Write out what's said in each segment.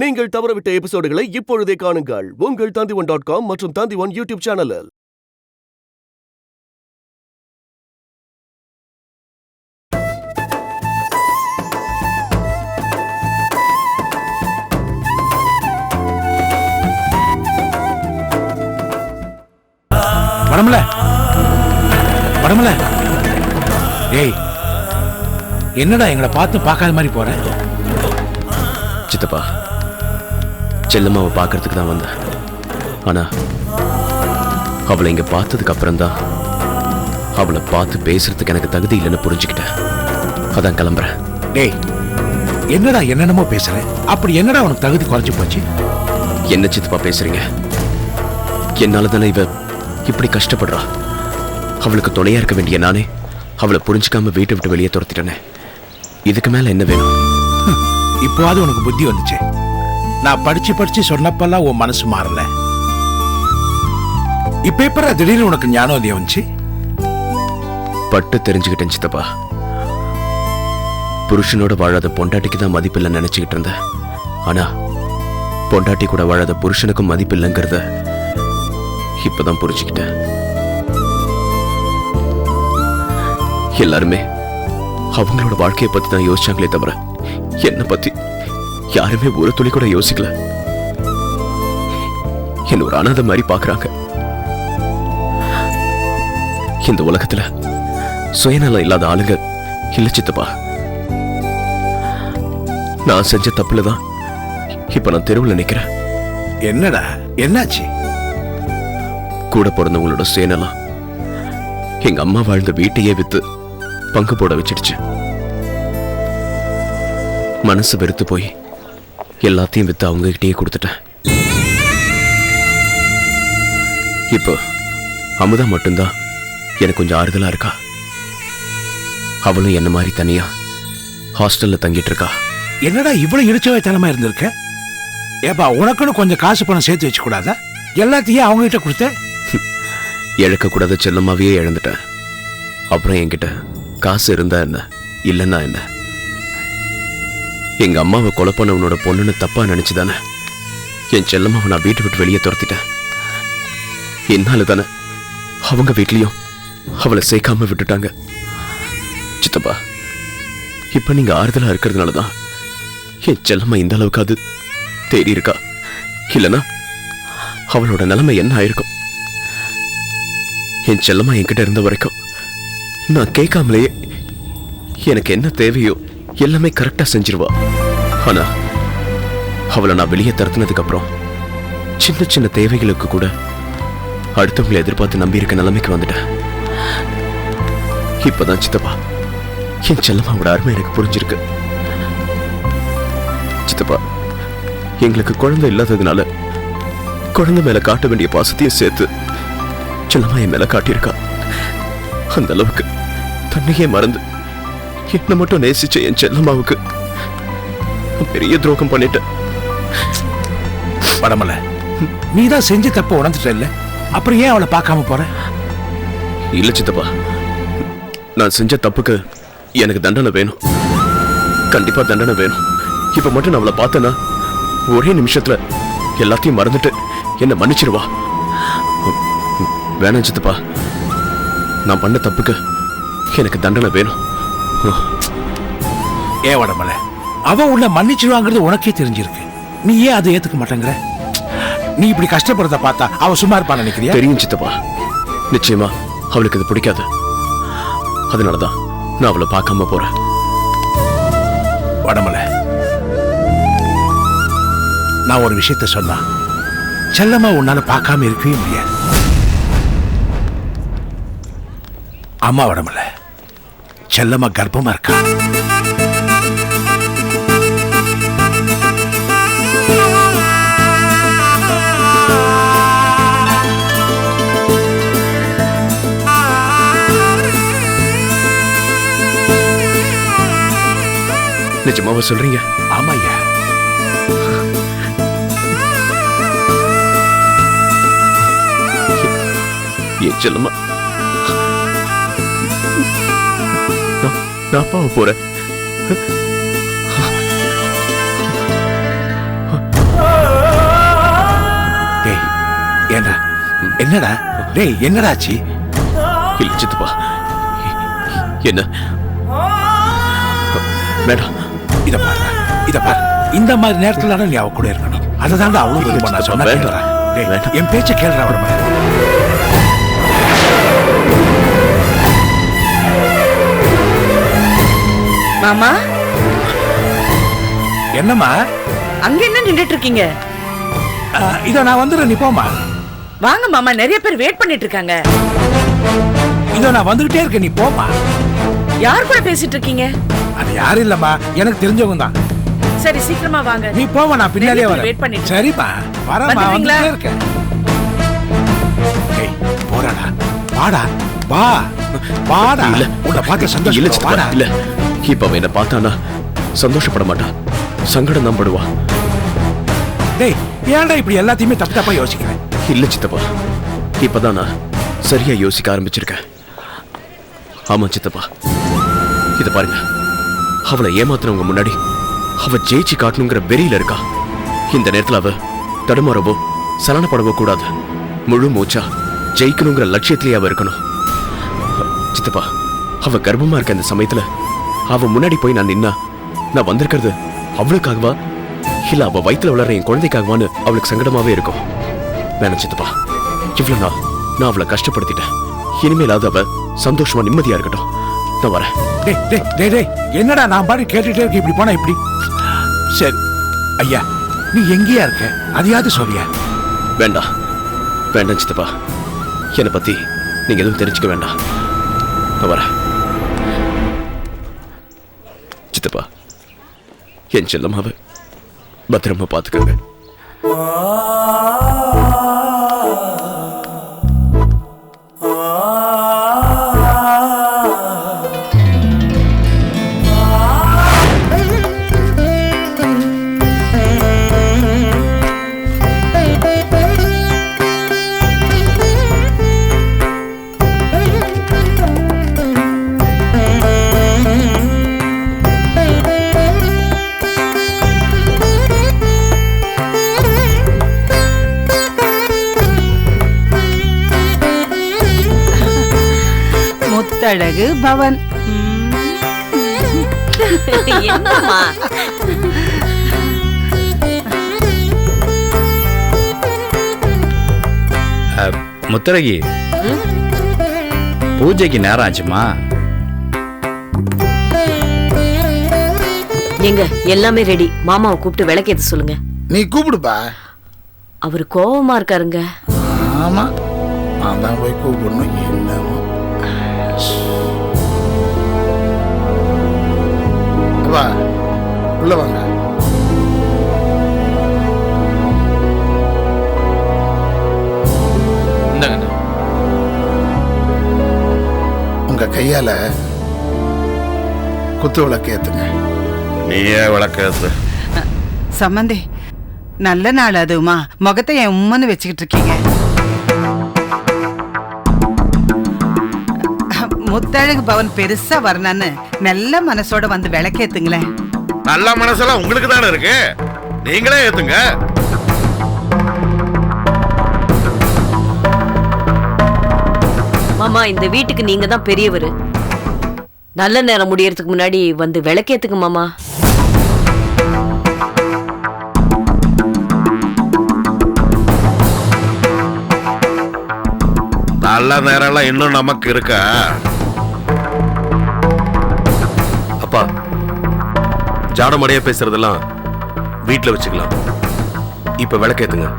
நீங்கள் தவறவிட்ட எபிசோடுகளை இப்பொழுதே காணுங்கள் உங்கள் Tandivan.com மற்றும் Tandivan யூடியூப் சேனலில். படமல ஏய், என்னடா எங்களை பார்த்து பார்க்காத மாதிரி போற? சித்தப்பா, செல்லம்மாவை பார்க்கறதுக்கு தான் வந்தேன். ஆனா அவளை இங்க பார்த்ததுக்கு அப்புறம் தான் அவளை பார்த்து பேசுறதுக்கு எனக்கு தகுதி இல்லைன்னு புரிஞ்சுக்கிட்டேன். அதான் கிளம்புறேன். டேய், என்னடா என்னென்னமோ பேசுற? அப்படி என்னடா உனக்கு தகுதி குறைஞ்சு போச்சு? என்ன சித்தப்பா பேசுறீங்க? என்னால தானே இவ இப்படி கஷ்டப்படுறா. அவளுக்கு துணையா இருக்க வேண்டிய நானே அவளை புரிஞ்சுக்காம வீட்டை விட்டு வெளியே துரத்திட்டேனே. இதுக்கு மேல என்ன வேணும்? இப்போவாது உனக்கு புத்தி வந்துச்சு. நான் படிச்சு சொன்னப்பெல்லாம் உன் மனசு மாறல. இப்ப எப்ப திடீர்னு உனக்கு ஞானோதயம் வந்துச்சு? பட்டு தெரிஞ்சுக்கிட்டேன் சித்தப்பா. புருஷனோட வாழாத பொண்டாட்டிக்கு தான் மதிப்பில்லை நினைச்சுக்கிட்டு இருந்தேன். ஆனா பொண்டாட்டி கூட வாழாத புருஷனுக்கும் மதிப்பில்லைங்கிறத இப்பதான் புரிஞ்சுக்கிட்டேன். எல்லாருமே அவங்களோட வாழ்க்கையை பத்தி தான் யோசிச்சாங்களே தவிர என்ன பத்தி யாருமே ஒரு துளி கூட யோசிக்கல. என்ன ஒரு அனாதை மாதிரி பாக்குறாங்க. இந்த உலகத்துல சுயநலம் இல்லாத ஆளுங்க இல்ல சித்தப்பா. நான் செஞ்ச தப்புலதான் இப்ப நான் தெருவில் நிக்கிறேன். என்னடா என்னாச்சு? கூட பிறந்தவங்களோட சுயநலம் எங்க அம்மா வாழ்ந்த வீட்டையே வித்து பங்கு போட வச்சிடுச்சு. மனசு வெறுத்து போய் எல்லாத்தையும் வித்து அவங்க கிட்டேயே கொடுத்துட்டேன். இப்போ அமுதா மட்டும்தான் எனக்கு கொஞ்சம் ஆறுதலா இருக்கா. அவளும் என்ன மாதிரி தனியா ஹாஸ்டல்ல தங்கிட்டு இருக்கா. என்னடா இவ்வளவு இடிச்சவைத்தனமா இருந்திருக்க? ஏப்பா, உனக்குன்னு கொஞ்சம் காசு பணம் சேர்த்து வச்சு கூடாதா? எல்லாத்தையும் அவங்க கிட்ட கொடுத்த. இழக்க கூடாத செல்லம்மாவையே இழந்துட்டேன். அப்புறம் என்கிட்ட காசு இருந்தா என்ன, இல்லைன்னா என்ன? எங்க அம்மாவை கொலை பண்ணவனோட பொண்ணுன்னு தப்பா நினைச்சுதானே என் செல்லம்மாவை நான் வீட்டை விட்டு வெளியே துரத்திட்டேன். என்னால தானே அவங்க வீட்லயும் அவளை சேர்க்காம விட்டுட்டாங்க. சித்தப்பா, இப்ப நீங்க ஆறுதலா இருக்கிறதுனாலதான் என் செல்லம்மா இந்த அளவுக்கு அது தேடி இருக்கா. இல்லைன்னா அவளோட நிலைமை என்ன ஆயிருக்கும்? என் செல்லம்மா என்கிட்ட இருந்த வரைக்கும் நான் கேட்காமலேயே எனக்கு என்ன தேவையோ எல்லாமே கரெக்டா செஞ்சிருவா. ஆனா அவளை நான் வெளியே தரத்துனதுக்கு அப்புறம் சின்ன சின்ன தேவைகளுக்கு கூட அடுத்தவங்களை எதிர்பார்த்து நம்பி இருக்க நிலைமைக்கு வந்துட்டேன். இப்பதான் சித்தப்பா என் செல்லம்மாவோட அருமை எனக்கு புரிஞ்சிருக்கு. சித்தப்பா, எங்களுக்கு குழந்தை இல்லாததுனால குழந்தை மேல காட்ட வேண்டிய பாசத்தையும் சேர்த்து செல்லம்மா என் மேல காட்டியிருக்கா. அந்த அளவுக்கு தன்னையே மறந்து என்ன மட்டும் நேசிச்ச என் செல்லம்மாவுக்கு பெரிய துரோகம் பண்ணிட்டேன். படமல, நீதான் செஞ்சு தப்ப உணர்ந்துட்ட இல்ல? அப்புறம் ஏன் அவளை பார்க்காம போற? இல்ல சித்தப்பா, நான் செஞ்ச தப்புக்கு எனக்கு தண்டனை வேணும். கண்டிப்பா தண்டனை வேணும். இப்ப மட்டும் நான் அவளை பார்த்தேன்னா ஒரே நிமிஷத்துல எல்லாத்தையும் மறந்துட்டு என்ன மன்னிச்சிருவா. வேணாம் சித்தப்பா, நான் பண்ண தப்புக்கு எனக்கு தண்டனை வேணும். ஏன் வடமல, அவ உன்னை மன்னிச்சிருவாங்கிறது உனக்கே தெரிஞ்சிருக்கு. நீ ஏன் அதை ஏத்துக்க மாட்டேங்கிற? நீ இப்படி கஷ்டப்படுறத பார்த்தா அவ சும்மா இருப்பா நினைக்கிறியா? தெரியும் சித்தப்பா, நிச்சயமா அவளுக்கு இது பிடிக்காது. அதனாலதான் நான் அவளை பார்க்காம போறேன். வடமல, நான் ஒரு விஷயத்த சொன்னா செல்லம்மா உன்னால பார்க்காம இருக்கவே முடியாது. அம்மா வடமல, செல்லம்மா கர்ப்பமா இருக்கா. நிஜமாவா சொல்றீங்க? ஆமாய்யா. என் செல்லம்மா, நான் அப்பாவை போறேன். என்னடா டேய் என்னடாச்சு? இல்ல சித்தப்பா, என்ன வேண்டாம். இத பாரு இந்த மாதிரி நேரத்துல நீ அவ கூட இருக்கணும். அதை தாண்டா அவளும் விரும்ப. நான் சொன்னா கேளுடா. டேய் என் பேச்ச கேளுடா. அவட மாமா, என்னம்மா? அங்க என்ன நின்னுட்டு இருக்கீங்க? இத நான் வந்துடுறேன், நீ போமா. வாங்க மாமா, நிறைய பேர் வெயிட் பண்ணிட்டு இருக்காங்க. இத நான் வந்துகிட்டே இருக்கேன், நீ போமா. யார் கூட பேசிட்டு இருக்கீங்க? அது யாரும் இல்லம்மா, எனக்கு தெரிஞ்சவங்க தான். சரி சீக்கிரமா வாங்க. நீ போமா, நான் பின்னாடியே வரேன். வெயிட் பண்ணிட்டு. சரிப்பா, வரேம்மா, வந்துட்டே இருக்கேன். ஏய் போறாடா, வாடா, வா வாடா. இல்ல உன்னை பார்த்து சந்தோஷம் இல்ல சித்தப்பா, இல்ல. இப்ப அவன் என்ன பார்த்தானா சந்தோஷப்பட மாட்டான், சங்கடம் தான் படுவா. டேய் ஏன்டா இப்படி எல்லாத்தையுமே தப்பு தப்பா யோசிக்கிறேன்? இல்ல சித்தப்பா, இப்பதான் நான் சரியா யோசிக்க ஆரம்பிச்சிருக்கேன். ஆமா சித்தப்பா, இத பாருங்க, அவளை ஏமாத்துறவங்க முன்னாடி அவ ஜெயிச்சு காட்டணுங்கிற வெறியில இருக்கா. இந்த நேரத்துல அவ தடுமாறவோ சலனப்படவோ கூடாது. முழு மூச்சா ஜெயிக்கணுங்கிற லட்சியத்திலேயே அவ இருக்கணும். சித்தப்பா, அவ கர்ப்பமா இருக்க இந்த சமயத்துல அவ முன்னாடி போய் நான் நின்னா, நான் வந்திருக்கிறது அவளுக்காகவா இல்ல அவ வயித்துல வளர்ற என் குழந்தைக்காகவான்னு அவளுக்கு சங்கடமாவே இருக்கும். வேணாம் சித்தப்பா, இவ்வளவு நாள் நான் அவளை கஷ்டப்படுத்திட்டேன். இனிமேலாவது அவ சந்தோஷமா நிம்மதியா இருக்கட்டும். நான் வரேன். டேய் டேய் டேய் டேய் என்னடா நான் பாட்டு கேட்டுட்டே இருக்க, இப்படி போனா இப்படி? சரி ஐயா, நீ எங்கேயா இருக்க, அதையாவது சொல்லியா? வேண்டாம் வேண்டாம் சித்தப்பா, என்னை பத்தி நீங்க எதுவும் தெரிஞ்சுக்க வேண்டாம். நான் வரேன். சித்தப்பா, என் செல்லம்மாவை பத்திரமா பாத்துக்கங்க. முத்தழகு பவன். என்னம்மா? முத்தழகி, பூஜைக்கு நேரம் ஆச்சுமா? எங்க எல்லாமே ரெடி. மாமாவை கூப்பிட்டு விளக்கேத்த சொல்லுங்க. நீ கூப்பிடுப்பா. அவரு கோவமா இருக்காருங்க. ஆமா, நான் தான் போய் கூப்பிடணும். என்னமோ வா, உள்ள வாங்க. உங்க கையால குத்து விளக்கு ஏத்துங்க. நீயே விளக்கேத்து. சம்மந்தி, நல்ல நாள் அதுமா. முகத்தை என் உம்மன்னு வச்சுக்கிட்டு இருக்கீங்க. முத்தழகு பவன் பெருசா வரணும்னு நல்ல மனசோட வந்து விளக்கேத்துங்களேன். நல்ல மனசெல்லாம் உங்களுக்கு தானே இருக்கு, நீங்களே ஏத்துங்க. மாமா, இந்த வீட்டுக்கு நீங்க தான் பெரியவரு. நல்ல நேரம் முடியறதுக்கு முன்னாடி வந்து விளக்கேத்துங்க மாமா. நல்ல நேரம்லாம் இன்னும் நமக்கு இருக்கா? அப்பா, ஜாடமடையா பேசுறதெல்லாம் வீட்டுல வச்சுக்கலாம். இப்ப விளக்கேத்துங்க.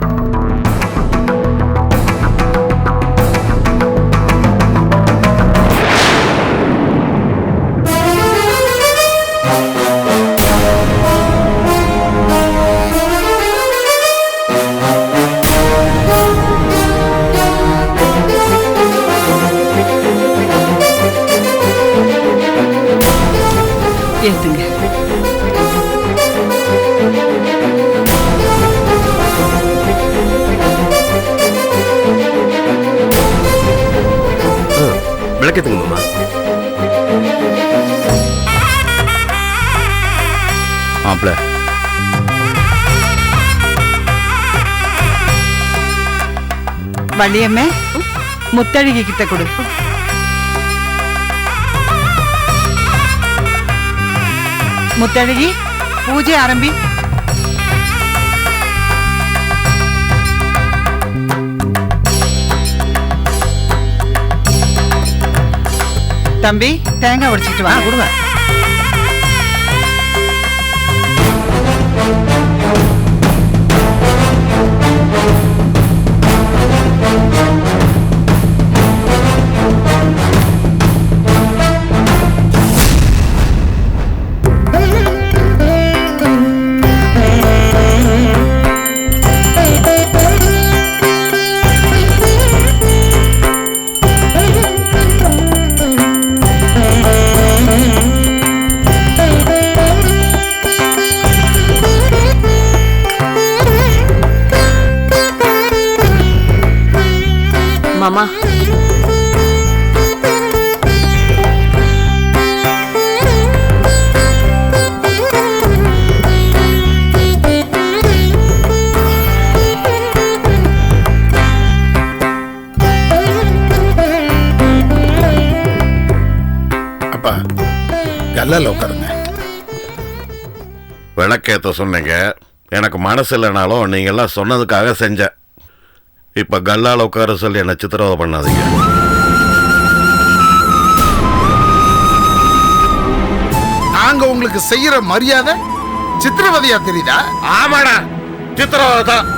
ஏத்துங்க. விளக்கேத்துங்க மாமா. மாப்பிள, வள்ளியம்மே, முத்தழகி கிட்ட கொடு. முத்தழகி, பூஜை ஆரம்பி. தம்பி, தேங்காய் உடைச்சிட்டு வா. கொடுங்க. மாமா, அப்பா கல்லால உட்காருங்க. விளக்கேத்த சொன்னீங்க, எனக்கு மனசு இல்லைனாலும் நீங்க எல்லாம் சொன்னதுக்காக செஞ்சேன். இப்ப கல்லால உட்கார சொல்லி என்ன சித்திரவதை பண்ணாதீங்க. நாங்க உங்களுக்கு செய்யற மரியாதை சித்திரவதையா தெரியுதா? ஆமாடா, சித்திரவதை தான்.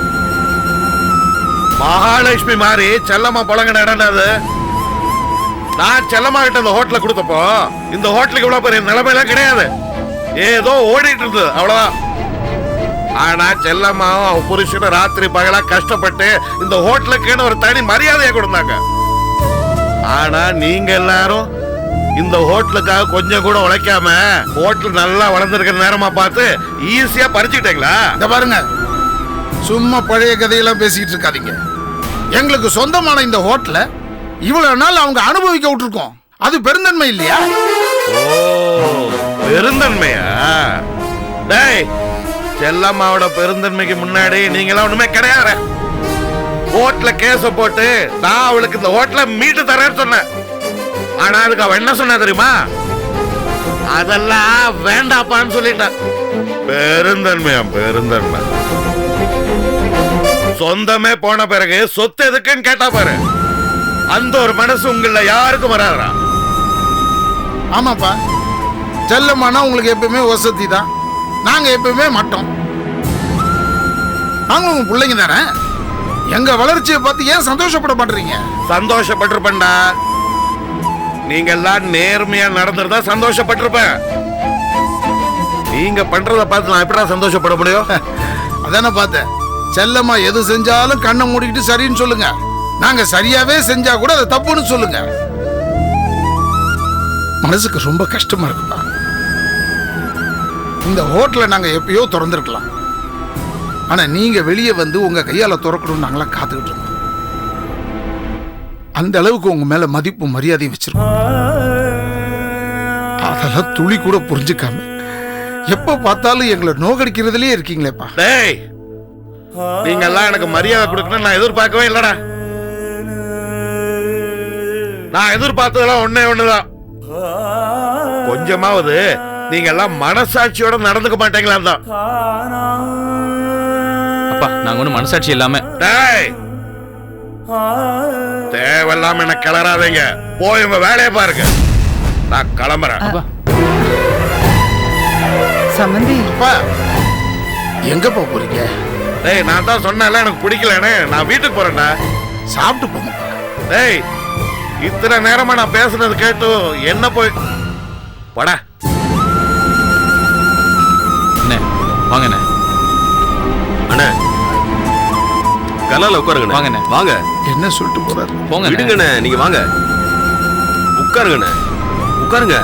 மகாலட்சுமி மாதிரி செல்லம்மா புழங்க நடந்தது. நான் செல்லம்மா கிட்ட இந்த ஹோட்டல கொடுத்தப்போ இந்த ஹோட்டலுக்கு இவ்வளவு பெரிய நிலைமையெல்லாம் கிடையாது. ஏதோ ஓடிட்டு இருந்தது, அவ்வளவுதான். ஆனா செல்லம்மா புருஷன் ராத்திரி பகலா கஷ்டப்பட்டு இந்த ஹோட்டலுக்குன்னு ஒரு தனி மரியாதையை கொடுத்தாங்க. ஆனா நீங்க எல்லாரும் இந்த ஹோட்டலுக்காக கொஞ்சம் கூட உழைக்காம ஹோட்டல் நல்லா வளர்ந்துருக்கிற நேரமா பார்த்து ஈஸியா பறிச்சுக்கிட்டீங்களா? இந்த பாருங்க, சும்மா பழைய கதையெல்லாம் பேசிக்கிட்டு இருக்காதீங்க. எங்களுக்கு சொந்தமான இந்த ஹோட்டல இவ்வளவு நாள் அவங்க அனுபவிக்க விட்டுருக்கோம். அது பெருந்தன்மை இல்லையா? ஓ, பெருந்தன்மையா? டேய், செல்லம்மாவோட பெருந்தன்மைக்கு முன்னாடி நீங்களாம் ஒண்ணுமே கிடையாது. ஹோட்டல கேஸ போட்டு நான் அவளுக்கு இந்த ஹோட்டல மீட்டு தரேன்னு சொன்னேன். ஆனா அதுக்கு அவ என்ன சொன்ன தெரியுமா? அதெல்லாம் வேண்டாப்பான்னு சொல்லிட்டான். பெருந்தன்மையா? பெருந்தன்மை. சொந்தமே போன பிறகு சொத்து எதுக்குன்னு கேட்டா பாரு. அந்த ஒரு மனசு உங்கள யாருக்கும் வராதா? ஆமாப்பா, செல்லம்மானா உங்களுக்கு எப்பவுமே வசதி தான். நாங்க எப்பவுமே மாட்டோம். நாங்க உங்க பிள்ளைங்க தானே. எங்க வளர்ச்சியை பார்த்து ஏன் சந்தோஷப்பட மாட்டீங்க? சந்தோஷப்பட்டிருப்பேன்டா. நீங்க எல்லாம் நேர்மையா நடந்துருந்தா சந்தோஷப்பட்டிருப்பேன். நீங்க பண்றத பார்த்து நான் எப்படா சந்தோஷப்பட முடியும்? அதானே பார்த்தேன். செல்லம்மா எது செஞ்சாலும் கண்ணை மூடிக்கிட்டு சரின்னு சொல்லுங்க. நாங்க சரியாவே செஞ்சா கூட அது தப்புன்னு சொல்லுங்க. மனசுக்கு ரொம்ப கஷ்டமா இருக்குப்பா. இந்த ஹோட்டலை நாங்க எப்பயோ திறந்துருக்கலாம். ஆனா நீங்க வெளியே வந்து உங்க கையால திறக்கணும் நாங்களாம் காத்துக்கிட்டு இருந்தோம். அந்த அளவுக்கு உங்க மேல மதிப்பு மரியாதையும் வச்சிருக்கோம். அதெல்லாம் துளி கூட புரிஞ்சுக்காம எப்ப பார்த்தாலும் எங்களை நோகடிக்கிறதுலயே இருக்கீங்களேப்பா. டேய், நீங்க எல்லாம் எனக்கு மரியாதை கொடுக்கணும்னு நான் எதிர்பார்க்கவே இல்லடா. நான் எதிர்பார்த்ததெல்லாம் ஒண்ணே ஒண்ணுதான். கொஞ்சமாவது நீங்க எல்லாம் மனசாட்சியோட நடந்துக்க மாட்டீங்களா தான். அப்பா, நாங்க ஒன்றும் மனசாட்சி இல்லாம. டேய், தேவையில்லாம என்ன கிளறாதீங்க. போய் உங்க வேலையை பாருங்க. நான் கிளம்புறேன். சம்பந்தி, எங்கப்பா போறீங்க? டேய், நான் தான் சொன்னேன்ல எனக்கு பிடிக்கலன்னு. நான் வீட்டுக்கு போறேன்டா. சாப்பிட்டு போங்கப்பா. டேய், இத்தனை நேரமா நான் பேசுனது கேட்டு என்ன போய் போடா. அண்ணே, வாங்க அண்ணே. அண்ணே, கல்லால உட்காருங்க. வாங்கண்ணே. வாங்க. என்ன சொல்லிட்டு போறாரு? போங்க விடுங்கண்ணே, நீங்க வாங்க. உட்காருங்கண்ணே, உட்காருங்க.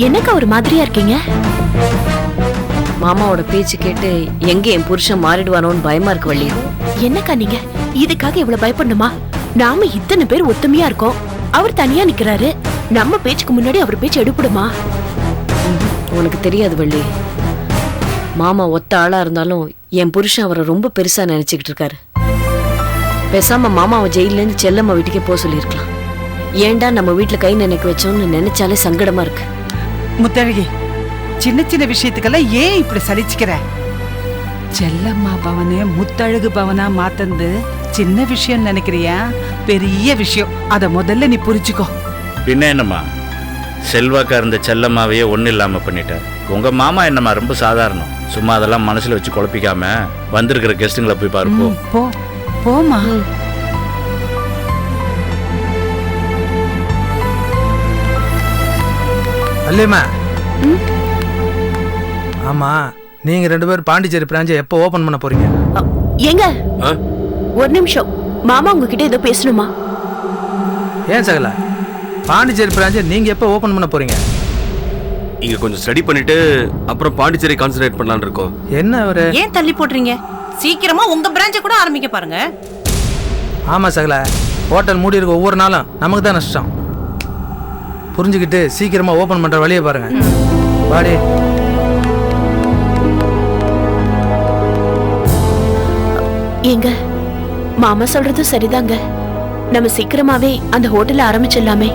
என்னக்கா ஒரு மாதிரியா இருக்கீங்க? மாமாவோட பேச்சு கேட்டு எங்க என் புருஷன் மாறிடுவானோன்னு பயமா இருக்கு வள்ளி. என்னக்கா நீங்க இதுக்காக இவ்வளவு பயப்படணுமா? நாம இத்தனை பேர் ஒத்துமையா இருக்கோம், அவர் தனியா நிக்கிறாரு. நம்ம பேச்சுக்கு முன்னாடி அவர் பேச்சு எடுப்படுமா? உனக்கு தெரியாது வள்ளி, மாமா ஒத்த ஆளா இருந்தாலும் என் புருஷன் அவரை ரொம்ப பெருசா நினைச்சுக்கிட்டு இருக்காரு. பேசாம மாமாவை ஜெயில இருந்து செல்லம்மா வீட்டுக்கே போக சொல்லிருக்கலாம். ஏன்டா நம்ம வீட்டுல கை நினைக்க வச்சோம்னு நினைச்சாலே சங்கடமா இருக்கு. முத்தழகி, சின்ன சின்ன விஷயத்துக்கெல்லாம் ஏன் இப்படி சலிச்சுக்கிற? செல்லம்மா பவனே முத்தழகு பவனா மாத்தந்து சின்ன விஷயம் நினைக்கிறியா? பெரிய விஷயம். அத முதல்ல நீ புரிச்சுக்கோ. பின்ன என்னம்மா, செல்வாக்கா இருந்த செல்லம்மாவையே ஒன்றும் இல்லாமல் பண்ணிட்டார். உங்க மாமா என்னம்மா ரொம்ப சாதாரணம். சும்மா அதெல்லாம் மனசுல வச்சு குழப்பிக்காம வந்திருக்கிற கெஸ்ட்டுங்களை போய் பாருப்போம். போ போமா. அல்லேம்மா, ஆமா, நீங்க 2 பேரும் பாண்டிச்சேரி பிரான்ச்சை எப்போ ஓபன் பண்ண போறீங்க? ஏங்க ஒரு நிமிஷம், மாமா உங்ககிட்ட ஏதோ பேசணுமா? ஏன் சகல, பாண்டிச்சேரி பிரான்ச்சை நீங்க எப்போ ஓபன் பண்ண போறீங்க? இங்க கொஞ்சம் ஸ்டடி பண்ணிட்டு அப்புறம் பாண்டிச்சேரி கான்சென்ட்ரேட் பண்ணலாம்னு இருக்கோம். என்ன ஒரு ஏன் தள்ளி போடுறீங்க? சீக்கிரமா உங்க பிரான்ச்சை கூட ஆரம்பிக்க பாருங்க. ஆமா சகல, ஹோட்டல் மூடி இருக்க ஒவ்வொரு நாளும் நமக்கு தான் நஷ்டம். புரிஞ்சுக்கிட்டு சீக்கிரமா ஓபன் பண்ற வழியை பாருங்க. வாடி. ஏங்க, மாமா சொல்றது சரிதாங்க. நம்ம சீக்கிரமாவே அந்த ஹோட்டலை ஆரம்பிச்சிடலாமே.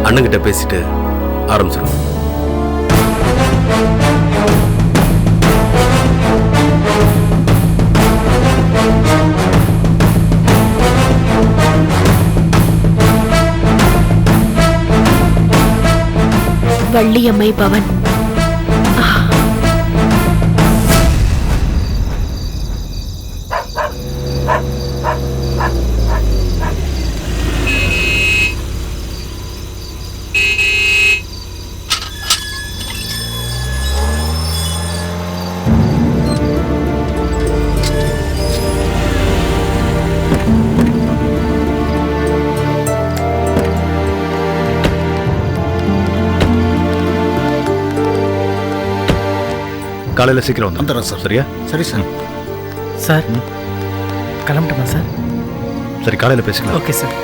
அண்ணங்கிட்ட பேசிட்டு ஆரம்பிச்சிடும். வள்ளியம்மை பவன். காலையில் சீக்கிரம் வந்துடுறேன் சார். சரியா? சரி சார். Sir கிளம்பட்டுமா sir? சரி, காலையில் பேசிக்கலாம். Okay sir.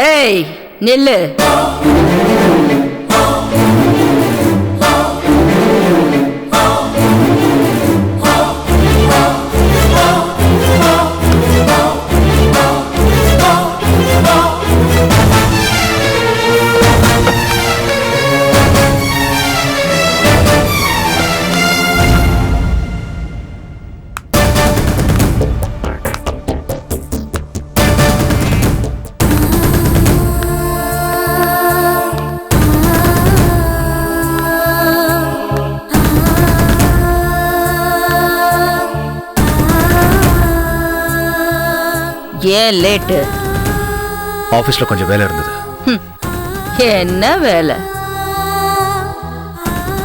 ஏய் நில்லு. ஏன் லேட்டு? ஆஃபீஸில் கொஞ்சம் வேலை இருந்தது. என்ன வேலை?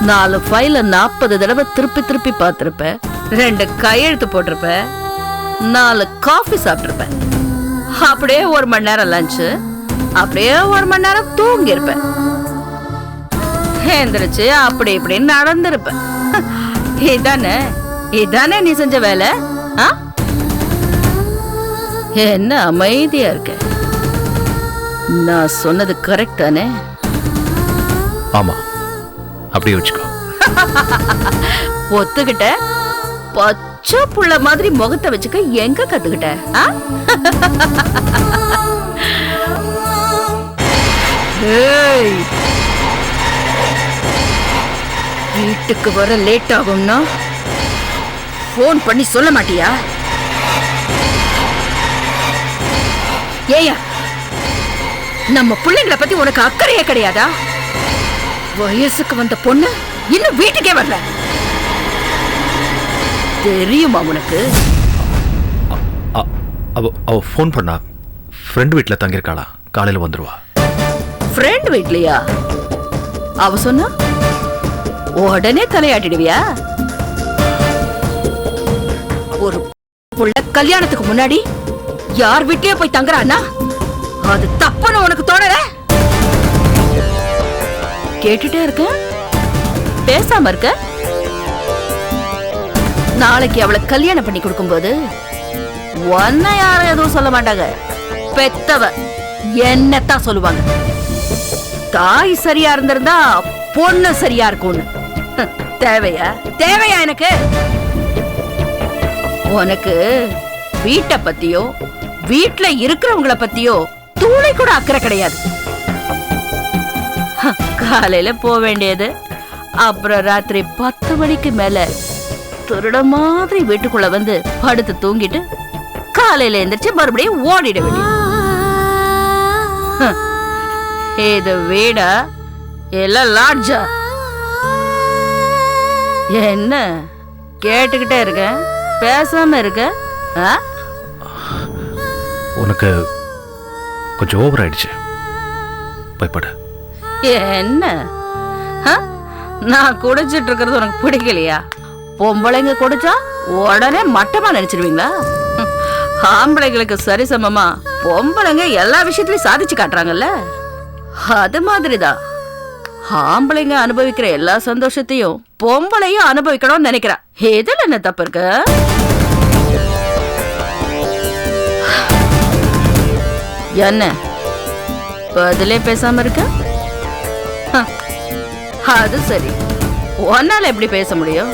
4 ஃபைல 40 தடவை திருப்பி திருப்பி பார்த்திருப்பேன். 2 கையெழுத்து போட்டிருப்பேன். 4 காஃபி சாப்பிட்டிருப்பேன். அப்படியே 1 மணி நேரம் லஞ்சு. அப்படியே 1 மணி நேரம் தூங்கி இருப்பேன். எந்திரிச்சு அப்படி இப்படின்னு நடந்திருப்பேன். இதானே இதானே நீ செஞ்ச வேலை? என்ன அமைதியா இருக்க? நான் சொன்னது கரெக்ட் தானே? ஆமா, அப்படியே வச்சுக்கோ. ஒத்துக்கிட்ட? பச்சை புள்ள மாதிரி முகத்தை வச்சுக்க எங்க கத்துக்கிட்ட? வீட்டுக்கு வர லேட் ஆகும்னா போன் பண்ணி சொல்ல மாட்டியா? ஏயா, நம்ம பிள்ளைங்களை பத்தி உனக்கு அக்கறையே கிடையாதா? வயசுக்கு வந்த பொண்ணு இன்னும் வீட்டுக்கே வரல, தெரியுமா உனக்கு? அவ ஃபோன் பண்ணா, ஃப்ரெண்ட் வீட்டில் தங்கியிருக்காளா, காலையில் வந்துருவா. ஃப்ரெண்ட் வீட்லயா? அவ சொன்னா உடனே தலையாட்டிடுவியா? ஒரு புள்ள கல்யாணத்துக்கு முன்னாடி யார் வீட்லயே போய் தங்குறான்னா அது தப்புன்னு உனக்கு தோணல? கேட்டுட்டே இருக்க, பேசாம இருக்க. நாளைக்கு அவளை கல்யாணம் பண்ணி கொடுக்கும்போது உன்னை யாரும் எதுவும் சொல்ல மாட்டாங்க, பெத்தவ என்னத்தான் சொல்லுவாங்க. தாய் சரியா இருந்திருந்தா பொண்ணு சரியா இருக்கும்னு. தேவையா தேவையா எனக்கு? உனக்கு வீட்டை பத்தியோ வீட்டுல இருக்கிறவங்களை பத்தியோ தூளை கூட அக்கறை கிடையாது. காலையில போக வேண்டியது, அப்புறம் ராத்திரி 10 மணிக்கு மேல திருட மாதிரி வீட்டுக்குள்ள வந்து படுத்து தூங்கிட்டு காலையில எந்திரிச்சு மறுபடியும் ஓடிட வேண்டியது. இது வீடா இல்ல லாட்ஜா? என்ன கேட்டுக்கிட்டே இருக்க, பேசாம இருக்க? உனக்கு கொஞ்சம் ஓவர் ஆயிடுச்சு, பயப்பட. என்ன நான் குடிச்சிட்டு இருக்கிறது உனக்கு பிடிக்கலையா? பொம்பளைங்க குடிச்சா உடனே மட்டமா நினைச்சிருவீங்களா? ஆம்பளைங்களுக்கு சரிசமமா பொம்பளைங்க எல்லா விஷயத்திலயும் சாதிச்சு காட்டுறாங்கல்ல, அது மாதிரிதான் ஆம்பளைங்க அனுபவிக்கிற எல்லா சந்தோஷத்தையும் பொம்பளையும் அனுபவிக்கணும்னு நினைக்கிறா. எதுல என்ன தப்பு இருக்கு? என்ன பதிலே பேசாம இருக்க? அது சரி, உன்னால எப்படி பேச முடியும்?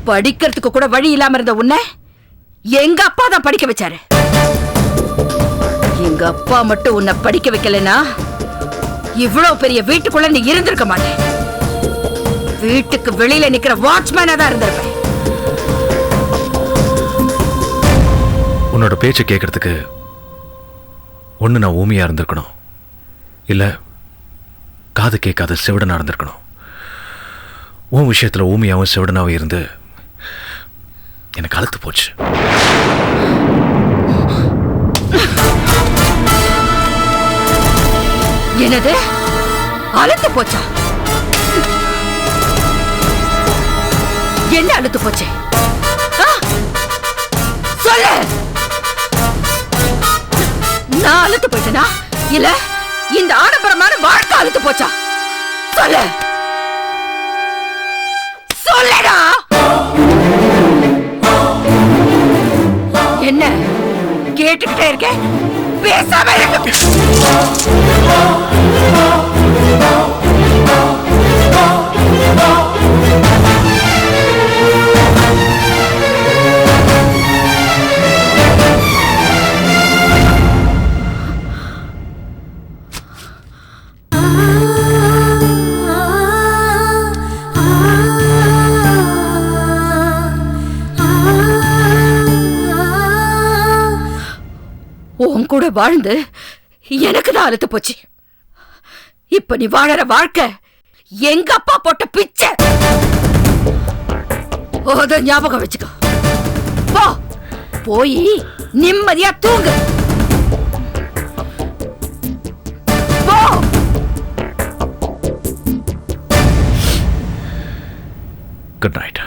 படிக்கிறதுக்கு கூட வழி இல்லாம இருந்த உன்னை எங்க அப்பா தான் படிக்க வச்சாரு. எங்க அப்பா மட்டும் உன்னை படிக்க வைக்கலனா இவ்வளவு பெரிய வீட்டுக்குள்ள நீ இருந்திருக்க மாட்டேன். வீட்டுக்கு வெளியில நிக்கிற வாட்ச்மேனா தான் இருந்திருப்பேன். உன்னோட பேச்சை கேட்கறதுக்கு ஒன்று நான் ஊமையா இருந்திருக்கணும், இல்லை காது கேட்காத செவிடனா இருந்திருக்கணும். உன் விஷயத்தில் ஊமையாவும் செவிடனாவும் இருந்து எனக்கு அழுத்து போச்சு. என்னது அழுத்து போச்சா? என்ன அழுத்து போச்சு சொல்லு. நான் அழுத்து போயிட்டேனா இல்ல இந்த ஆடம்பரமான வாழ்க்கை அழுத்து போச்சா? சொல்லு சொல்லடா. என்ன கேட்டுக்கிட்டே இருக்கேன், பேசாம இருக்க. உன் கூட வாழ்ந்து எனக்கு தான் அழுத்து போச்சு. இப்ப நீ வாழற வாழ்க்கை எங்க அப்பா போட்ட பிச்சை. அத ஞாபகம் வச்சுக்கோ. போ, போய் நிம்மதியா தூங்கு. போ. Good night.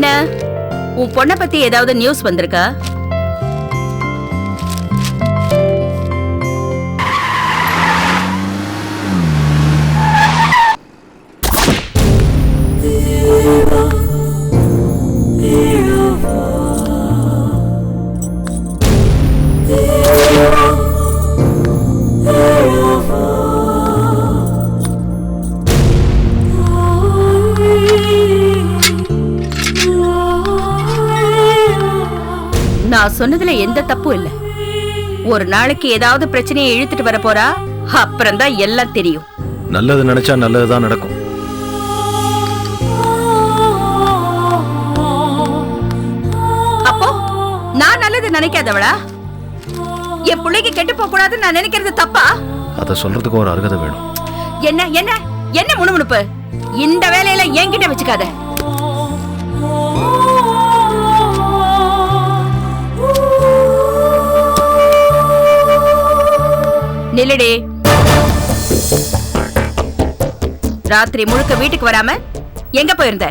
என்ன உன் பொண்ணை பத்தி ஏதாவது நியூஸ் வந்திருக்கா? நான் சொன்னதுல எந்த தப்பும் இல்ல. ஒரு நாளைக்கு ஏதாவது பிரச்சனையை இழுத்துட்டு வர போறா, அப்புறம் தான் எல்லாம் தெரியும். நல்லது நினைச்சா நல்லதுதான் நடக்கும். அப்போ நான் நல்லது நினைக்காதவளா? என் பிள்ளைக்கு கெட்டு போக கூடாதுன்னு நான் நினைக்கிறது தப்பா? அத சொல்றதுக்கு ஒரு அருகதை வேணும். என்ன என்ன என்ன முணுமுணுப்பு? இந்த வேலையில என்கிட்ட வச்சுக்காத. நில்லடி. ராத்திரி முழுக்க வீட்டுக்கு வராம எங்க போயிருந்த?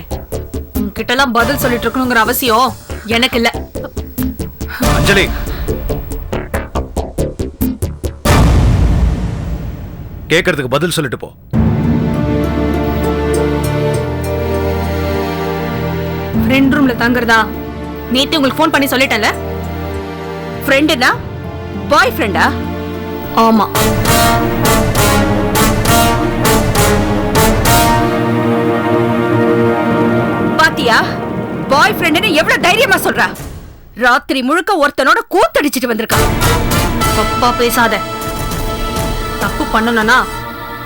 உன்கிட்ட எல்லாம் பதில் சொல்லிட்டு இருக்கணுங்கிற அவசியம் எனக்கு இல்ல. அஞ்சலி, கேக்குறதுக்கு பதில் சொல்லிட்டு போ. ஃப்ரெண்ட் ரூம்ல தங்குறதா நேத்து உங்களுக்கு ஃபோன் பண்ணி சொல்லிட்டேன்ல. ஃப்ரெண்டுனா பாய் ஃப்ரெண்டா? ஆமா. பாத்தியா, பாய் ஃப்ரெண்ட்னு எவ்வளவு தைரியமா சொல்றா? ராத்திரி முழுக்க ஒருத்தனோட கூத்தடிச்சிட்டு வந்திருக்கா. தப்பா பேசாத. தப்பு பண்ணணும்னா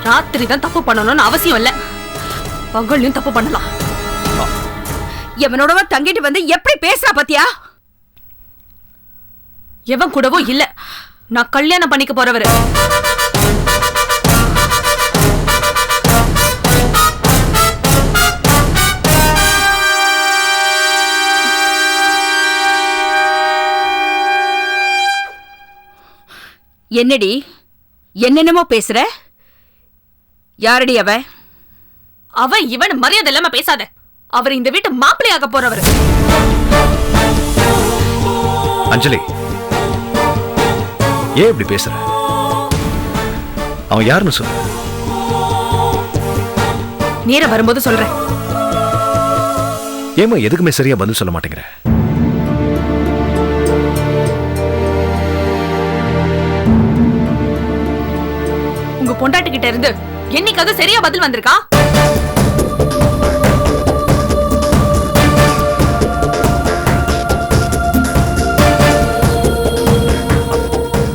ராத்திரி தான் தப்பு பண்ணணும்னு அவசியம் இல்ல, பகல்லையும் தப்பு பண்ணலாம். எவனோடவ தங்கிட்டு வந்து எப்படி பேசுறா பாத்தியா? எவன் கூடவோ இல்ல, நான் கல்யாணம் பண்ணிக்க போறவரு. என்னடி என்னென்னமோ பேசுற? யாரடி அவ? அவன் இவன் மரியாதை இல்லாம பேசாத. அவர் இந்த வீட்டு மாப்பிள்ளையாக போறவர். அஞ்சலி, ஏன் இப்படி பேசுற? அவன் யாருன்னு சொல்லு. நேரம் வரும்போது சொல்றேன். ஏமா எதுக்குமே சரியா பதில் சொல்ல மாட்டேங்கிற? உங்க பொண்டாட்டி கிட்ட இருந்து என்னைக்காவது சரியா பதில் வந்திருக்கா?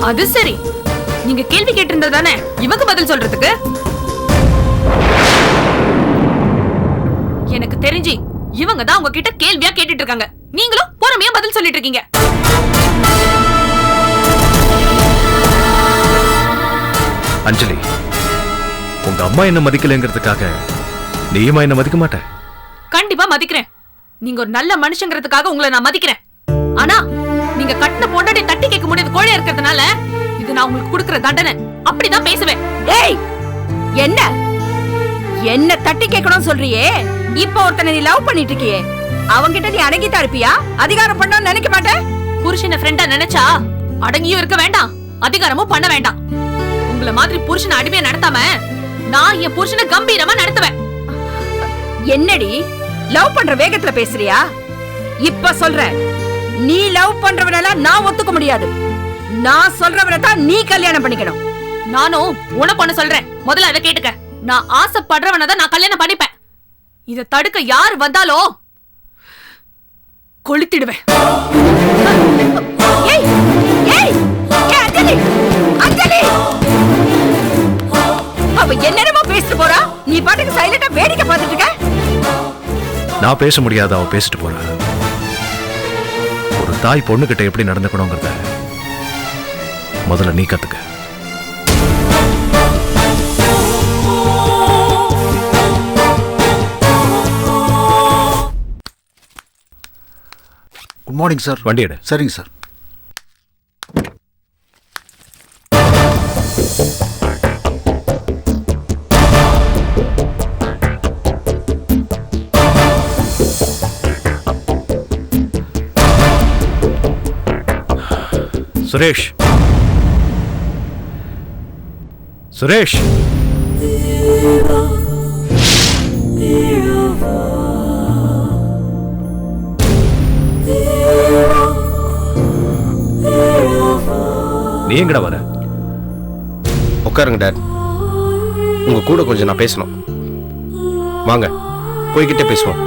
அது சரி, நீங்க கேள்வி கேட்டிருந்தது தானே இவங்க பதில் சொல்றதுக்கு? எனக்கு தெரிஞ்சு இவங்க தான் உங்ககிட்ட கேள்வியா கேட்டுட்டு இருக்காங்க. நீங்களும் பொறுமையா பதில் சொல்லிட்டு இருக்கீங்க. அஞ்சலி, உங்க அம்மா என்ன மதிக்கலைங்கிறதுக்காக நீயுமா என்ன மதிக்க மாட்ட? கண்டிப்பா மதிக்கிறேன். நீங்க ஒரு நல்ல மனுஷங்கிறதுக்காக உங்களை நான் மதிக்கிறேன். ஆனா நீங்க கட்டின பொண்டாட்டி தட்டி கேட்க முடியாத கோழையா இருக்கிறதுனால இது நான் உங்களுக்கு கொடுக்கிற தண்டனை. அப்படிதான் பேசுவேன். டேய், என்ன என்ன தட்டி கேட்கணும்னு சொல்றியே? இப்ப ஒருத்தனை நீ லவ் பண்ணிட்டு இருக்கியே, அவங்கிட்ட நீ அடங்கித்தான் இருப்பியா? அதிகாரம் பண்ணணும்னு நினைக்க மாட்டேன். புருஷனை ஃப்ரெண்டா நினைச்சா அடங்கியும் இருக்க வேண்டாம், அதிகாரமும் பண்ண வேண்டாம். உங்களை மாதிரி புருஷனை அடிமையா நடத்தாம நான் என் புருஷனை கம்பீரமா நடத்துவேன். என்னடி லவ் பண்ற வேகத்துல பேசுறியா? இப்ப சொல்றேன், நீ லவ் பண்றவனெல்லாம் நான் ஒத்துக்க முடியாது. நான் சொல்றவனை தான் நீ கல்யாணம் பண்ணிக்கணும். நானும் உனக்கு ஒண்ணு சொல்றேன், முதல்ல அதை கேட்டுக்க. நான் ஆசைப்படுறவனை தான் நான் கல்யாணம் பண்ணிப்பேன். இதை தடுக்க யாரு வந்தாலும் கொளுத்திடுவேன். ஏய் ஏய் அஞ்சலி, அஞ்சலி, அவ என்னென்னமோ பேசிட்டு போறா, நீ பாட்டுக்கு சைலண்டா வேடிக்கை பார்த்துட்டு இருக்க. நான் பேச முடியாத அவ பேசிட்டு போற. ஒரு தாய் பொண்ணுகிட்ட எப்படி நடந்துக்கணுங்கிறத முதல்ல நீ கத்துக்க. Good morning sir. வண்டி எடு. சரிங்க சார். சுரேஷ் சுரேஷ் நீ எங்கடா வர? உட்காருங்க டாட். உங்க கூட கொஞ்சம் நான் பேசணும். வாங்க போய்கிட்டே பேசுவோம்.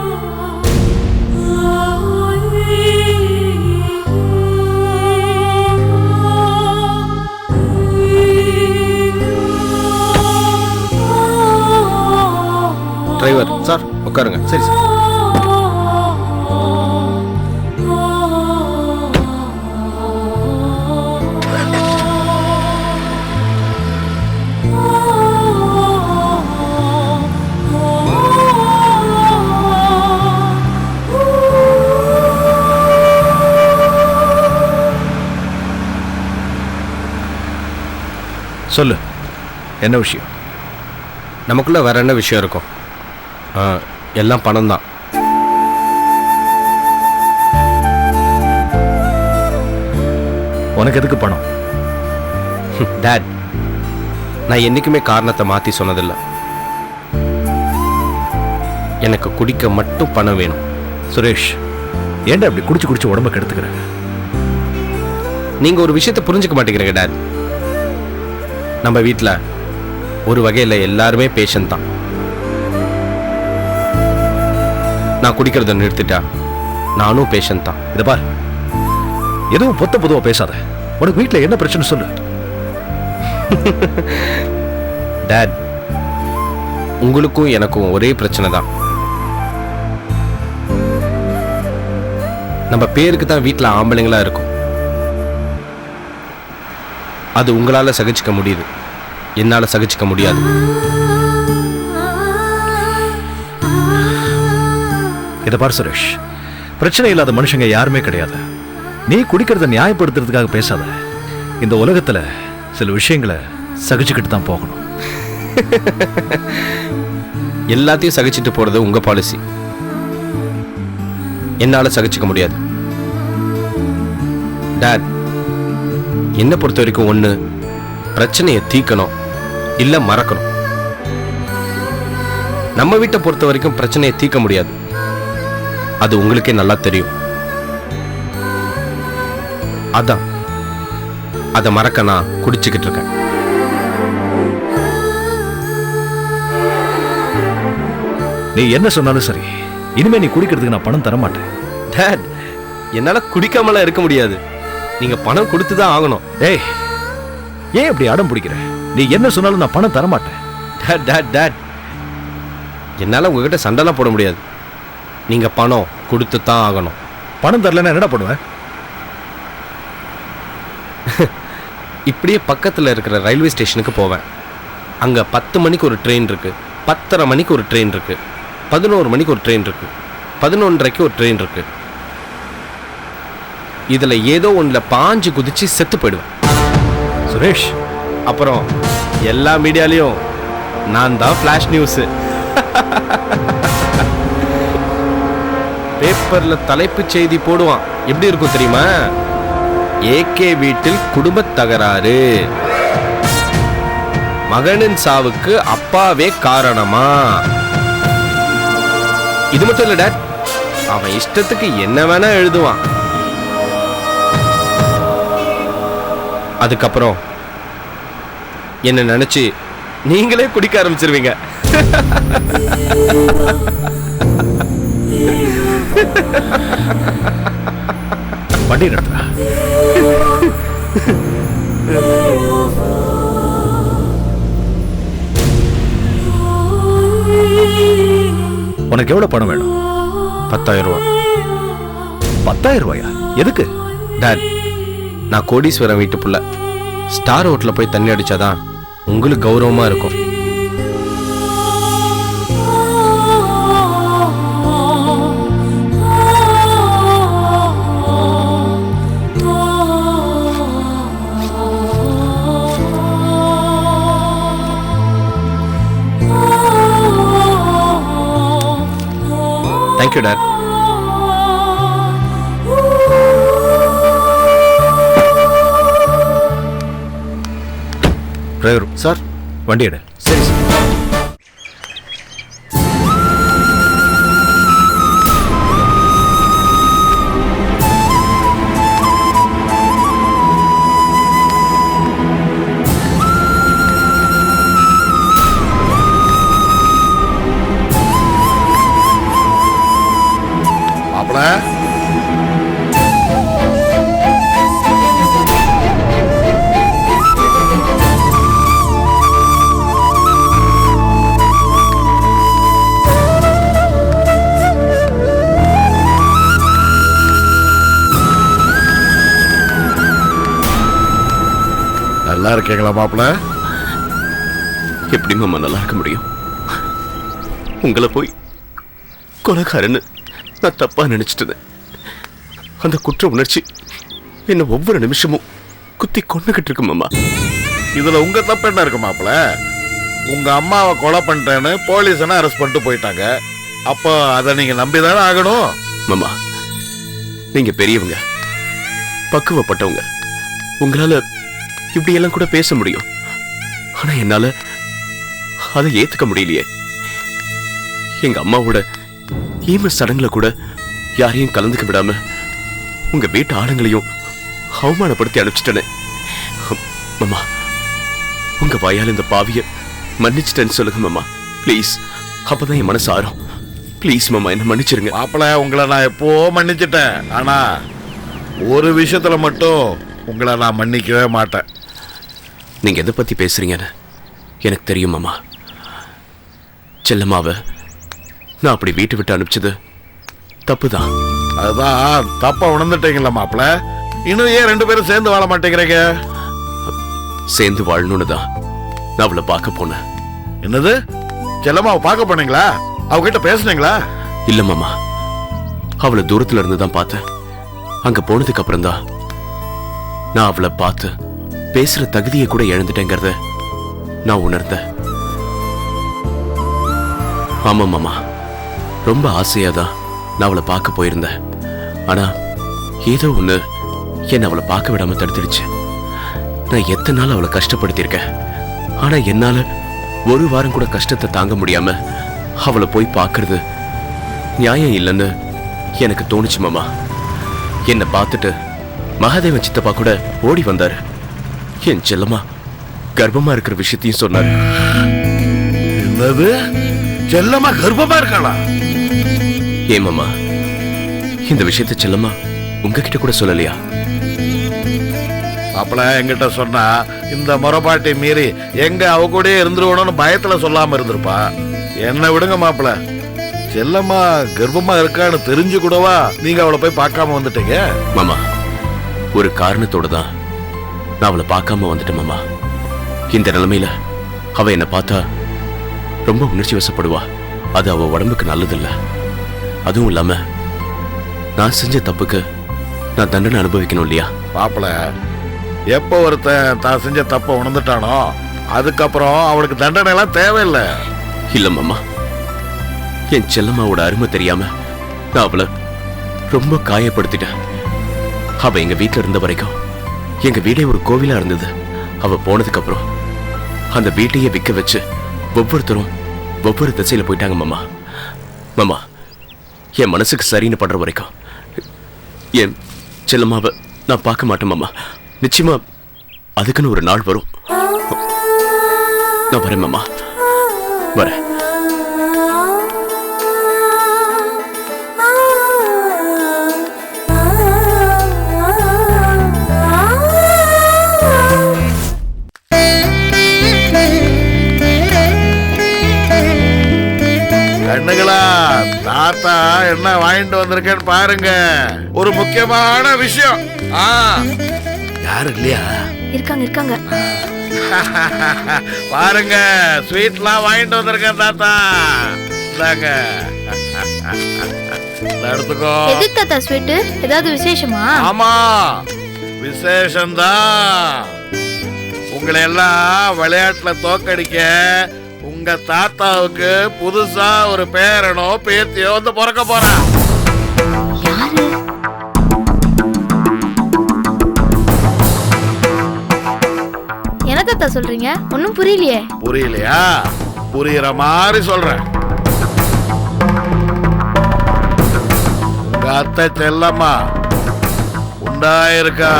டிரைவர் சார் உட்காருங்க. சரி சார். சொல்லு, என்ன விஷயம்? நமக்குள்ள வேற என்ன விஷயம் இருக்கும்? எல்லாம் பணம் தான். உனக்கு எதுக்கு பணம்? டாட், நான் என்னைக்குமே காரணத்தை மாத்தி சொன்னதில்லை. எனக்கு குடிக்க மட்டும் பணம் வேணும். சுரேஷ், ஏன்டா இப்படி குடிச்சு குடிச்சு உடம்ப கெடுத்துக்கிற? நீங்க ஒரு விஷயத்தை புரிஞ்சுக்க மாட்டேங்கிறீங்க டாட். நம்ம வீட்டில் ஒரு வகையில் எல்லாருமே பேஷண்ட் தான். நான் குடிக்கிறத நிறுத்திட்டா நானும் பேஷண்ட் தான். இதை பார், எதுவும் பொத்த பொதுவா பேசாத. உனக்கு வீட்டில் என்ன பிரச்சனை சொல்லு. டாட், உங்களுக்கும் எனக்கும் ஒரே பிரச்சனை தான். நம்ம பேருக்கு தான் வீட்டில் ஆம்பளைங்களா இருக்கும். அது உங்களால சகிச்சுக்க முடியுது, என்னால சகிச்சுக்க முடியாது. இதை பார் சுரேஷ், பிரச்சனை இல்லாத மனுஷங்க யாருமே கிடையாது. நீ குடிக்கிறத நியாயப்படுத்துறதுக்காக பேசாத. இந்த உலகத்துல சில விஷயங்களை சகிச்சுக்கிட்டு தான் போகணும். எல்லாத்தையும் சகிச்சுட்டு போறது உங்க பாலிசி, என்னால சகிச்சுக்க முடியாது. டாட், என்ன பொறுத்த வரைக்கும் ஒண்ணு, பிரச்சனையை தீக்கணும் இல்ல மறக்கணும். நம்ம வீட்டை பொறுத்த வரைக்கும் பிரச்சனையை தீர்க்க முடியாது, அது உங்களுக்கே நல்லா தெரியும். அதான் அதை மறக்க நான் குடிச்சுக்கிட்டு இருக்கேன். நீ என்ன சொன்னாலும் சரி, இனிமே நீ குடிக்கிறதுக்கு நான் பணம் தர மாட்டேன். டாட், என்னால குடிக்காமலாம் இருக்க முடியாது. நீங்க பணம் கொடுத்துதான் ஆகணும். டேய், ஏன் இப்படி அடம் பிடிக்கிற? நீ என்ன சொன்னாலும் நான் பணம் தர மாட்டேன். டாட் டாட் டாட், என்னால உங்ககிட்ட சண்டைலாம் போட முடியாது. நீங்க பணம் கொடுத்து தான் ஆகணும். பணம் தரலன்னா என்னடா பண்ணுவேன்? இப்படியே பக்கத்தில் இருக்கிற ரயில்வே ஸ்டேஷனுக்கு போவேன். அங்கே 10 மணிக்கு ஒரு ட்ரெயின் இருக்கு, 10:30 மணிக்கு ஒரு ட்ரெயின் இருக்கு, 11 மணிக்கு ஒரு ட்ரெயின் இருக்கு, 11:30க்கு ஒரு ட்ரெயின் இருக்கு. இதில் ஏதோ ஒன்றில் பாஞ்சு குதிச்சு செத்து போயிடுவேன். சுரேஷ், அப்புறம் எல்லா மீடியாலையும் நான் தான் ஃப்ளாஷ் நியூஸு. பேப்பர்ல தலைப்புச் செய்தி போடுவான். எப்படி இருக்கும் தெரியுமா? ஏகே வீட்டில் குடும்ப தகராறு, மகனின் சாவுக்கு அப்பாவே காரணமா. இது மட்டும் இல்ல டாட், அவன் இஷ்டத்துக்கு என்ன வேணா எழுதுவான். அதுக்கப்புறம் என்ன நினைச்சு நீங்களே குடிக்க ஆரம்பிச்சிருவீங்க. வண்டி நடத்துறா. உனக்கு எவ்வளவு பணம் வேணும்? 10,000 ரூபாய். 10,000 ரூபாயா? எதுக்கு? டாட், நான் கோடீஸ்வரன் வீட்டு புள்ள. ஸ்டார் ஹோட்டல்ல போய் தண்ணி அடிச்சாதான் உங்களுக்கு கௌரவமா இருக்கும். Thank you dot. Driver sir. வண்டி எடு. சரி சார். மாப்பிள நல்லா இருக்கீங்களா மாப்பிள? எப்படி மாமா நல்லா இருக்க முடியும்? உங்களை போய் கொலைகாரன்னு நான் தப்பா நினைச்சிட்டேன். அந்த குற்ற உணர்ச்சி என்ன ஒவ்வொரு நிமிஷமும் குத்தி கொண்டுகிட்டு இருக்கு மாமா. இதுல உங்க தப்பு என்ன இருக்கு மாப்பிள? உங்க அம்மாவை கொலை பண்ணிட்டேன்னு போலீஸ் அரெஸ்ட் பண்ணிட்டு போயிட்டாங்க. அப்போ அதை நீங்க நம்பிதானே ஆகணும். மாமா, நீங்க பெரியவங்க, பக்குவப்பட்டவங்க, உங்களால இப்படி எல்லாம் கூட பேச முடியும். ஆனா என்னால அதை ஏத்துக்க முடியலையே. எங்க அம்மாவோட ஈம சடங்குல கூட யாரையும் கலந்துக்க விடாம உங்க வீட்டு ஆளுங்களையும் அவமானப்படுத்தி அனுப்பிச்சிட்டேனே. மாமா, உங்க வாயால் இந்த பாவிய மன்னிச்சிட்டேன்னு சொல்லுங்க மாமா, ப்ளீஸ். அப்பதான் என் மனசு ஆறும். ப்ளீஸ் மாமா, என்ன மன்னிச்சிருங்க. மாப்பிள, உங்களை நான் எப்போ மன்னிச்சிட்டேன். ஆனா ஒரு விஷயத்துல மட்டும் உங்களை நான் மன்னிக்கவே மாட்டேன். நீங்க எதை பத்தி பேசுறீங்கன்னு எனக்கு தெரியும் மாமா. செல்லம்மாவை நான் அப்படி வீட்டு விட்டு அனுப்பிச்சது தப்புதான். அதுதான் தப்பா உணர்ந்துட்டீங்களா மாப்பிள? இன்னும் ஏன் 2 பேரும் சேர்ந்து வாழ மாட்டேங்கிறீங்க? சேர்ந்து வாழணும்னு தான் நான் அவளை பார்க்க போனேன். என்னது? செல்லம்மாவை பார்க்க போனீங்களா? அவகிட்ட பேசுனீங்களா? இல்ல மாமா, அவளை தூரத்துல இருந்து தான் பார்த்தேன். அங்க போனதுக்கு அப்புறம் தான் நான் அவளை பார்த்து பேசுற தகுதியை கூட இழந்துட்டேங்கிறத நான் உணர்ந்தேன். ஆமா மாமா, ரொம்ப ஆசையாதான் நான் அவளை பார்க்க போயிருந்தேன். ஆனா ஏதோ ஒண்ணு என்ன அவளை பார்க்க விடாம தடுத்துடுச்சு. நான் எத்தனை நாள் அவளை கஷ்டப்படுத்தியிருக்கேன். ஆனா என்னால ஒரு வாரம் கூட கஷ்டத்தை தாங்க முடியாம அவளை போய் பார்க்கறது நியாயம் இல்லைன்னு எனக்கு தோணுச்சு மாமா. என்னை பார்த்துட்டு மகாதேவன் சித்தப்பா கூட ஓடி வந்தாரு. என் செல்லம்மா கர்ப்பமா இருக்கிற விஷயத்தையும் சொன்னாரு. என்னது? செல்லம்மா கர்ப்பமா இருக்காளா? ஏமாமா, இந்த விஷயத்தை செல்லம்மா உங்ககிட்ட கூட சொல்லலையா? மாப்பிள, என்கிட்ட சொன்னா இந்த முறைப்பாட்டை மீறி எங்க அவ கூட இருந்துருவணும்னு பயத்துல சொல்லாம இருந்திருப்பா. என்ன விடுங்க மாப்பிள, செல்லம்மா கர்ப்பமா இருக்கான்னு தெரிஞ்சு கூடவா நீங்க அவளை போய் பார்க்காம வந்துட்டீங்க? மாமா, ஒரு காரணத்தோட தான் நான் அவளை பார்க்காம வந்துட்டேன் மாமா. இந்த நிலைமையில அவ என்ன பார்த்தா ரொம்ப உணர்ச்சி வசப்படுவா. அது அவ உடம்புக்கு நல்லதில்ல. அதுவும் இல்லாம நான் செஞ்ச தப்புக்கு நான் தண்டனை அனுபவிக்கணும் இல்லையா? மாப்பிள, எப்போ ஒருத்தன் தான் செஞ்ச தப்ப உணர்ந்துட்டானோ அதுக்கப்புறம் அவளுக்கு தண்டனை எல்லாம் தேவையில்லை. இல்ல மாமா, என் செல்லம்மாவோட அருமை தெரியாம நான் அவளை ரொம்ப காயப்படுத்திட்டேன். அவ எங்க வீட்டுல இருந்த வரைக்கும் எங்க வீடே ஒரு கோவிலா இருந்தது. அவ போனதுக்கு அப்புறம் அந்த வீட்டையே விற்க வச்சு ஒவ்வொருத்தரும் ஒவ்வொரு திசையில போயிட்டாங்க மாமா. மாமா, என் மனசுக்கு சரின்னு பண்ற வரைக்கும் என் செல்லம்மாவை நான் பார்க்க மாட்டேன் மாமா. நிச்சயமா அதுக்குன்னு ஒரு நாள் வரும். நான் வரேன் மாமா, வரேன். கண்ணுகளா, தாத்தா என்ன வாங்கிட்டு வந்திருக்கேன்னு பாருங்க. ஒரு முக்கியமான விஷயம். யாரு இல்லையா? இருக்காங்க. பாருங்க, ஸ்வீட்லாம் வாங்கிட்டு வந்திருக்கேன் தாத்தா. இந்தாங்க, எடுத்துக்கோ. எது தாத்தா ஸ்வீட்? ஏதாவது விசேஷமா? ஆமா, விசேஷம்தான். உங்களை எல்லாம் விளையாட்டுல தோக்கடிக்க உங்க தாத்தாவுக்கு புதுசா ஒரு பேரனோ பேத்தியோ வந்து பிறக்க போறான். என்ன தாத்தா சொல்றீங்க? ஒன்னும் புரியலையே. புரியலையா? புரியுற மாதிரி சொல்றேன். உங்க அத்தை செல்லம்மா உண்டாயிருக்கா?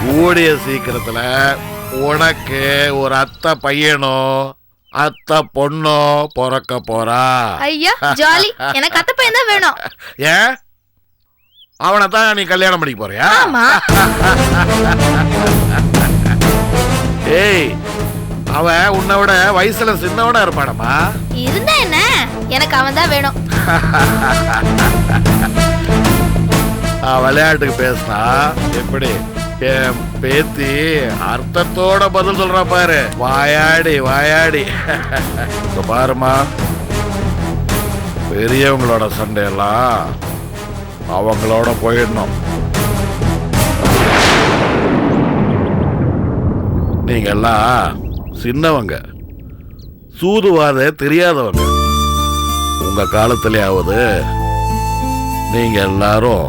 கூடிய சீக்கிரத்துல உனக்கு ஒரு அத்தை பையனோ அத்தை பொண்ணோ பிறக்க போறா. ஐயா ஜாலி, எனக்கு அத்தை பையன் தான் வேணும். ஏன்? அவனை தான் நீ கல்யாணம் பண்ணிக்க போறியா? ஏய், அவன் உன்னை விட வயசுல சின்னவனா இருப்பானமா? இருந்தா என்ன, எனக்கு அவன் தான் வேணும். விளையாட்டுக்கு பேசினா எப்படி? என் பேத்தி அர்த்தத்தோட பதில் சொல்ற பாரு. வாயாடி வாயாடி. பாருமா, பெரியவங்களோட சண்டையெல்லாம் அவங்களோட போயிடணும். நீங்க எல்லாம் சின்னவங்க, சூதுவாத தெரியாதவங்க. உங்க காலத்திலேயாவது நீங்க எல்லாரும்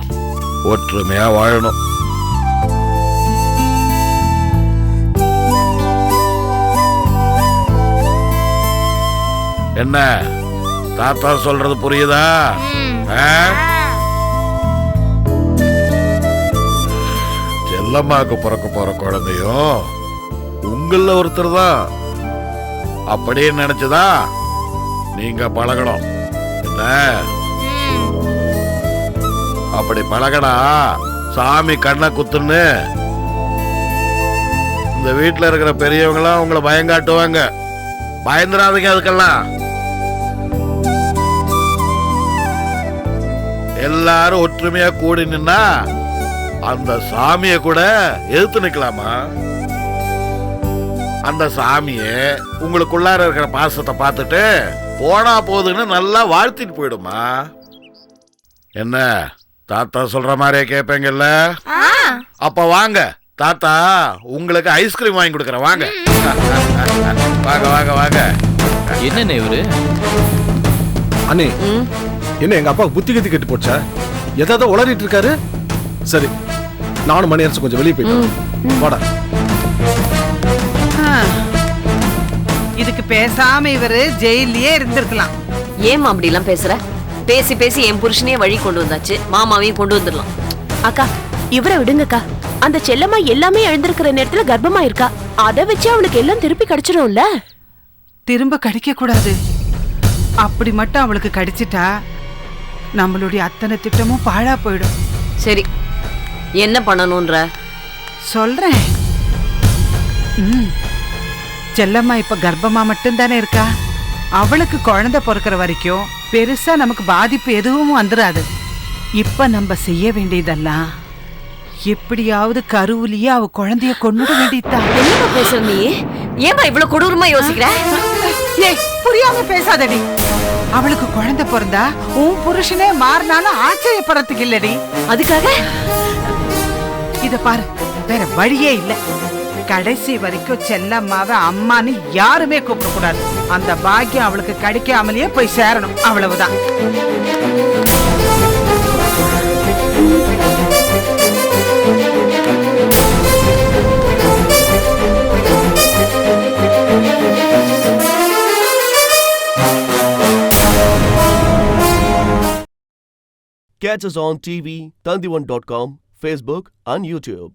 ஒற்றுமையா வாழணும். என்ன தாத்தா சொல்றது புரியுதா? செல்லம்மாக்கு பிறக்க போற குழந்தையும் உங்கள ஒருத்தர் தான். அப்படியே நினைச்சுதா நீங்க பழகணும். என்ன அப்படி பழகடா சாமி கண்ணை குத்துன்னு இந்த வீட்டுல இருக்கிற பெரியவங்களாம் உங்களை பயங்காட்டுவாங்க. பயந்துடாதீங்க. அதுக்கெல்லாம் எல்லாரும் ஒற்றுமையா கூடி நின்னா அந்த சாமிய கூட எதிர்த்து நிக்கலாமா? அந்த சாமிய உங்களுக்குள்ளார இருக்கிற பாசத்தை பார்த்துட்டு போனா போதுன்னு நல்லா வாழ்த்திட்டு போயிடுமா? என்ன தாத்தா சொல்ற மாதிரியே கேட்பீங்கல்ல? அப்ப வாங்க, தாத்தா உங்களுக்கு ஐஸ்கிரீம் வாங்கி கொடுக்கறேன். வாங்க வாங்க வாங்க வாங்க. என்னண்ணே இவரு? அண்ணே, என்ன எங்க அப்பா புத்தி கத்தி கெட்டு போச்சா? எதாவது உளறிட்டு இருக்காரு. சரி, நானும் மணி அரசு கொஞ்சம் வெளியே போயிட்டு வாடா. இதுக்கு பேசாம இவரு ஜெயிலே இருந்திருக்கலாம். ஏமா அப்படி எல்லாம் பேசுற? பேசி பேசி என் புருஷனே வழி கொண்டு வந்தாச்சு, மாமாவையும் கொண்டு வந்துடலாம். அக்கா இவரை விடுங்கக்கா. அந்த செல்லம்மா எல்லாமே எழுந்திருக்கிற நேரத்துல கர்ப்பமா இருக்கா. அதை வச்சு அவளுக்கு எல்லாம் திருப்பி கிடைச்சிடும்ல. திரும்ப கிடைக்க கூடாது. அப்படி மட்டும் அவளுக்கு கிடைச்சிட்டா நம்மளுடைய அத்தனை திட்டமும் பாழா போயிடும். சரி, என்ன பண்ணணும்ன்ற சொல்றேன். செல்லம்மா இப்ப கர்ப்பமா மட்டும்தானே இருக்கா. அவளுக்கு குழந்தை பிறக்கிற வரைக்கும் பெருசா நமக்கு பாதிப்பு எதுவும் வந்துடாது. இப்ப நம்ம செய்ய வேண்டியதெல்லாம் எப்படியாவது கருவுலயே அவ குழந்தைய கொண்டுட வேண்டியதுதான். என்ன பேசுற நீ? ஏமா இவ்வளவு கொடூரமா யோசிக்கிற? புரியாம பேசாதடி. அவளுக்கு குழந்தை பிறந்தா உன் புருஷனே மாறினாலும் ஆச்சரியப்படுறதுக்கு இல்லடி. அதுக்காக இத பாரு, வேற வழியே இல்ல. கடைசி வரைக்கும் செல்லம்மாவை அம்மான்னு யாருமே கூப்பிட கூடாது. அந்த பாக்கியம் அவளுக்கு கிடைக்காமலேயே போய் சேரணும். அவ்வளவுதான். Catch us on TV, Tandivan.com, Facebook and YouTube.